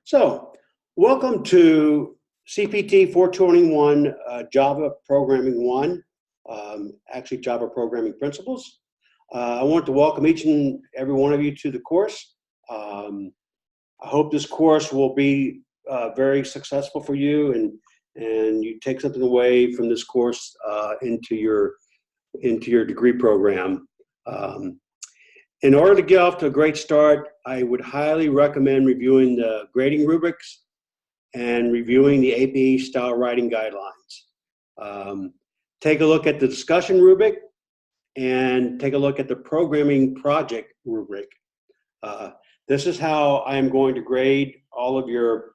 So, welcome to CPT421 Java Programming 1, actually Java Programming Principles. I want to welcome each and every one of you to the course. I hope this course will be very successful for you and you take something away from this course into your degree program. In order to get off to a great start, I would highly recommend reviewing the grading rubrics and reviewing the APA style writing guidelines. Take a look at the discussion rubric and take a look at the programming project rubric. This is how I am going to grade all of your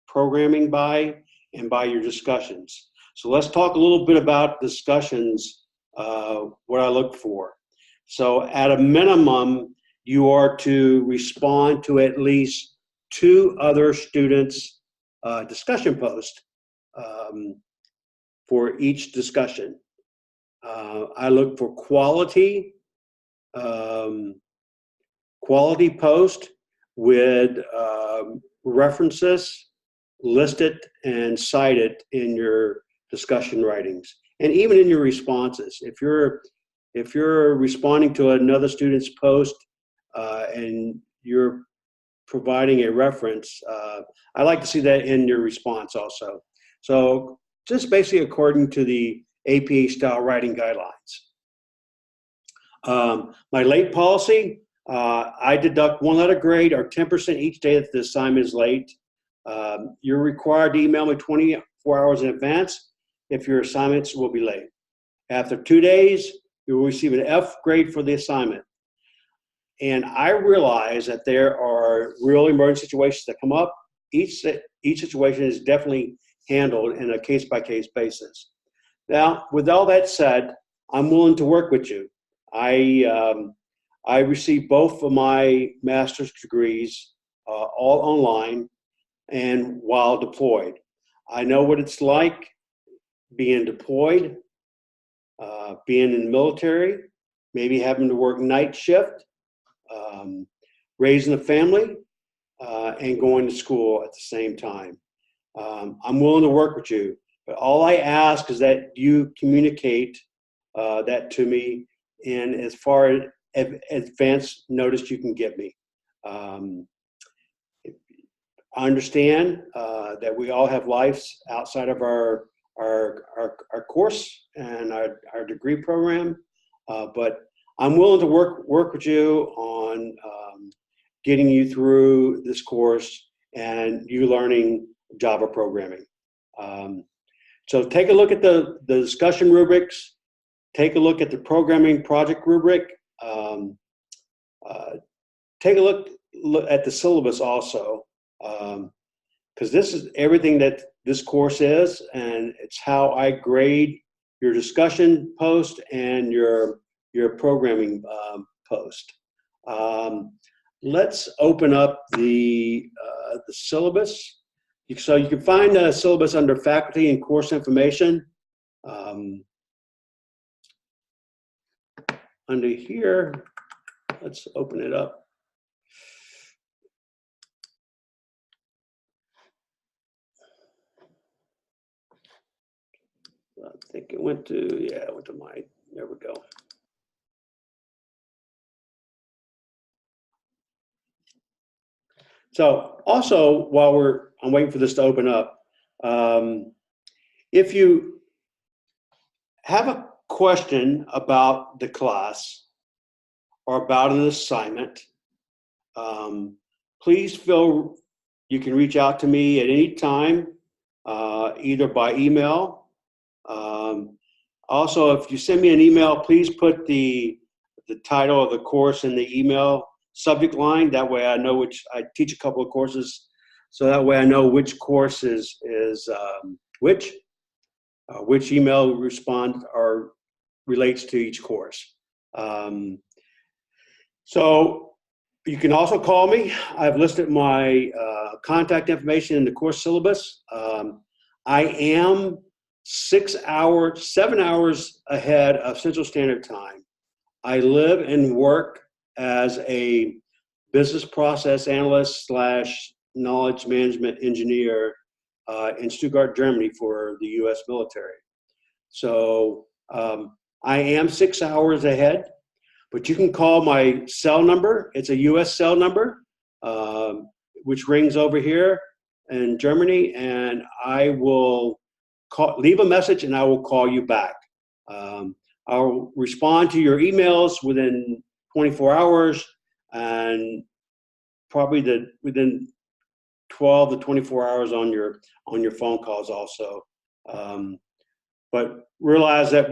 programming by your discussions. So let's talk a little bit about discussions, what I look for. So at a minimum, you are to respond to at least 2 other students' discussion posts for each discussion. I look for quality post with references listed and cited in your discussion writings and even in your responses. If you're responding to another student's post and you're providing a reference, I like to see that in your response also. So just basically according to the APA style writing guidelines. My late policy, I deduct 1 letter grade or 10% each day that the assignment is late. You're required to email me 24 hours in advance if your assignments will be late. After 2 days, you will receive an F grade for the assignment. And I realize that there are real emergency situations that come up. Each situation is definitely handled in a case-by-case basis. Now, with all that said, I'm willing to work with you. I received both of my master's degrees all online and while deployed. I know what it's like being deployed, being in the military, maybe having to work night shift, raising a family, and going to school at the same time. I'm willing to work with you, but all I ask is that you communicate that to me in as far as advance notice you can give me. I understand that we all have lives outside of our course and our degree program, but I'm willing to work with you on getting you through this course and you learning Java programming. So take a look at the discussion rubrics, take a look at the programming project rubric, take a look at the syllabus also, because this is everything that this course is, and it's how I grade your discussion post and your programming post. Let's open up the syllabus. So you can find the syllabus under faculty and course information. Under here, let's open it up. I think it went to, yeah, it went to my, there we go. So also, while I'm waiting for this to open up, if you have a question about the class or about an assignment, please feel you can reach out to me at any time, either by email. Also, if you send me an email, please put the title of the course in the email subject line. That way I know I teach a couple of courses, so that way I know which course is which email relates to each course. So you can also call me. I've listed my contact information in the course syllabus. I am 7 hours ahead of Central Standard Time. I live and work as a business process analyst knowledge management engineer in Stuttgart, Germany for the U.S. military. So I am 6 hours ahead, but you can call my cell number. It's a U.S. cell number, which rings over here in Germany, and I will leave a message and I will call you back. I'll respond to your emails within 24 hours and probably within 12 to 24 hours on your phone calls also. But realize that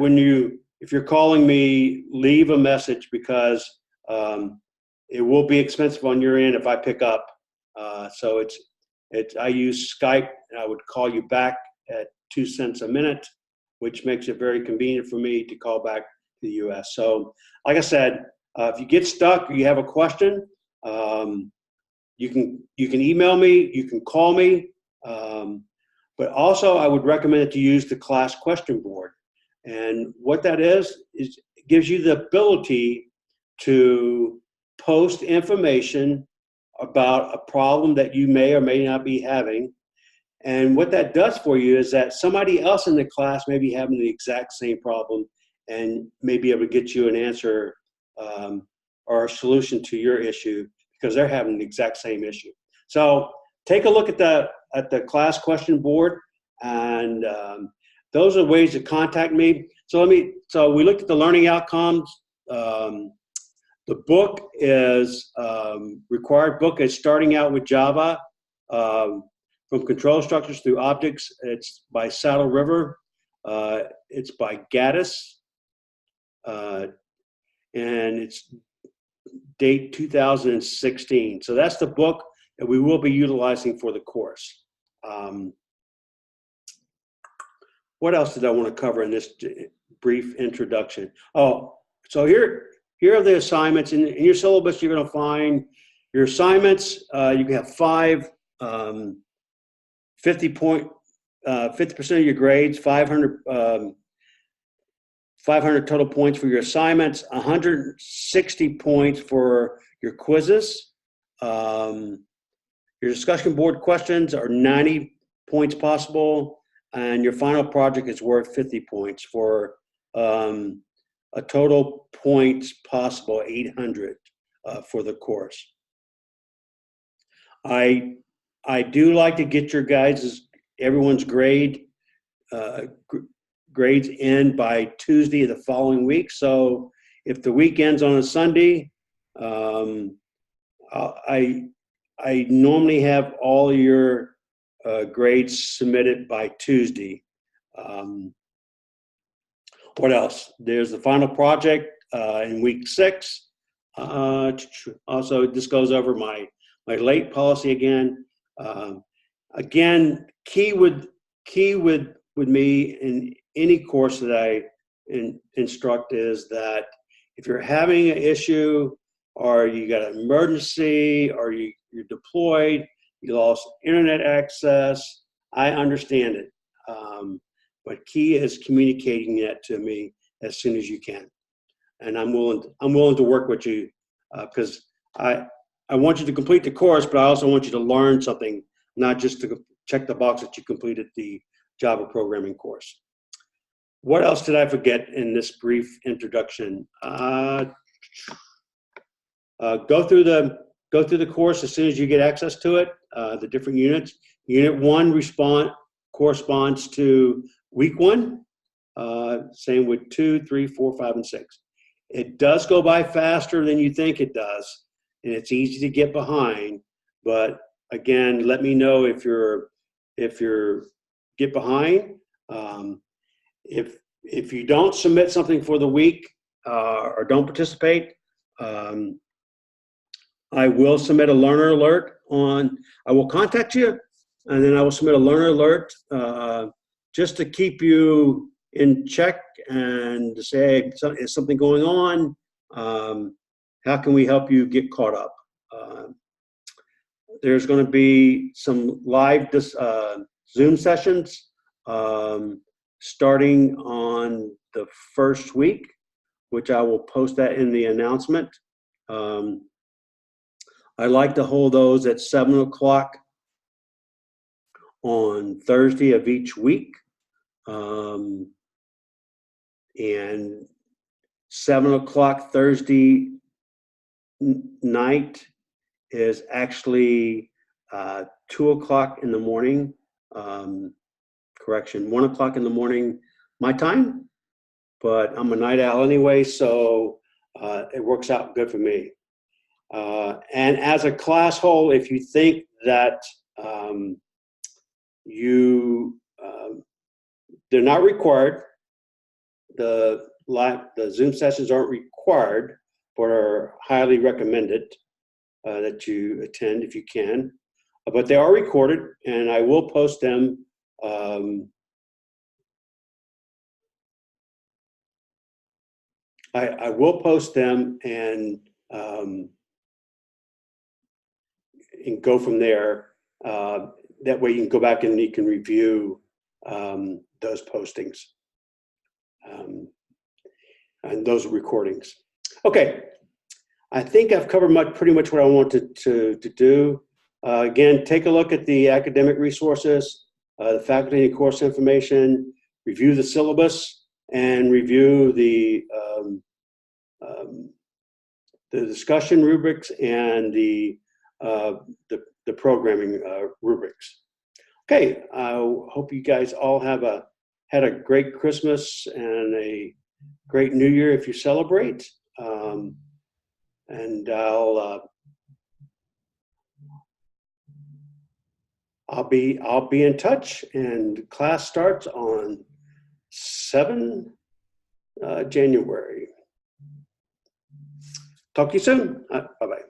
if you're calling me, leave a message, because it will be expensive on your end if I pick up. So I use Skype, and I would call you back at 2 cents a minute, which makes it very convenient for me to call back to the U.S. So, like I said, if you get stuck or you have a question, you can email me, you can call me, but also I would recommend that you use the class question board. And what that is it gives you the ability to post information about a problem that you may or may not be having. And what that does for you is that somebody else in the class may be having the exact same problem and may be able to get you an answer or a solution to your issue, because they're having the exact same issue. So take a look at the class question board, and those are ways to contact me. So we looked at the learning outcomes. The book is required book is Starting Out with Java, from Control Structures Through Objects. It's by Saddle River. It's by Gaddis, and it's date 2016. So that's the book that we will be utilizing for the course. What else did I want to cover in this brief introduction? Oh, so here are the assignments. In your syllabus, you're going to find your assignments. You can have 5 50% of your grades, 500 total points for your assignments, 160 points for your quizzes. Your discussion board questions are 90 points possible, and your final project is worth 50 points for a total points possible 800 for the course. I do like to get your everyone's grades in by Tuesday of the following week. So if the week ends on a Sunday, I normally have all your grades submitted by Tuesday. What else? There's the final project in week 6. Also, this goes over my late policy again. Again, key with me in any course that I instruct is that if you're having an issue, or you got an emergency, or you're deployed, you lost internet access, I understand it. But key is communicating that to me as soon as you can, and I'm willing to work with you, because I want you to complete the course, but I also want you to learn something, not just to check the box that you completed the Java programming course. What else did I forget in this brief introduction? Go through the course as soon as you get access to it. The different units. Unit 1 corresponds to week 1. Same with 2, 3, 4, 5, and 6. It does go by faster than you think it does, and it's easy to get behind. But again, let me know if you're get behind. If you don't submit something for the week or don't participate, I will submit a learner alert I will contact you, and then I will submit a learner alert just to keep you in check and to say, hey, is something going on? How can we help you get caught up? There's going to be some live Zoom sessions starting on the first week, which I will post that in the announcement. I like to hold those at 7 o'clock on Thursday of each week. And 7 o'clock Thursday night is actually 2 o'clock in the morning. Correction, 1 o'clock in the morning my time, but I'm a night owl anyway, so it works out good for me. And as a class whole, if you think that they're not required, the Zoom sessions aren't required, but are highly recommended that you attend if you can. But they are recorded, and I will post them. I will post them and go from there. That way you can go back and you can review those postings and those recordings. Okay, I think I've covered pretty much what I wanted to do. Again, take a look at the academic resources, the faculty and course information, review the syllabus, and review the discussion rubrics and the programming rubrics. Okay, I hope you guys all had a great Christmas and a great New Year if you celebrate. And I'll be in touch. And class starts on 7 January. Talk to you soon. Bye-bye.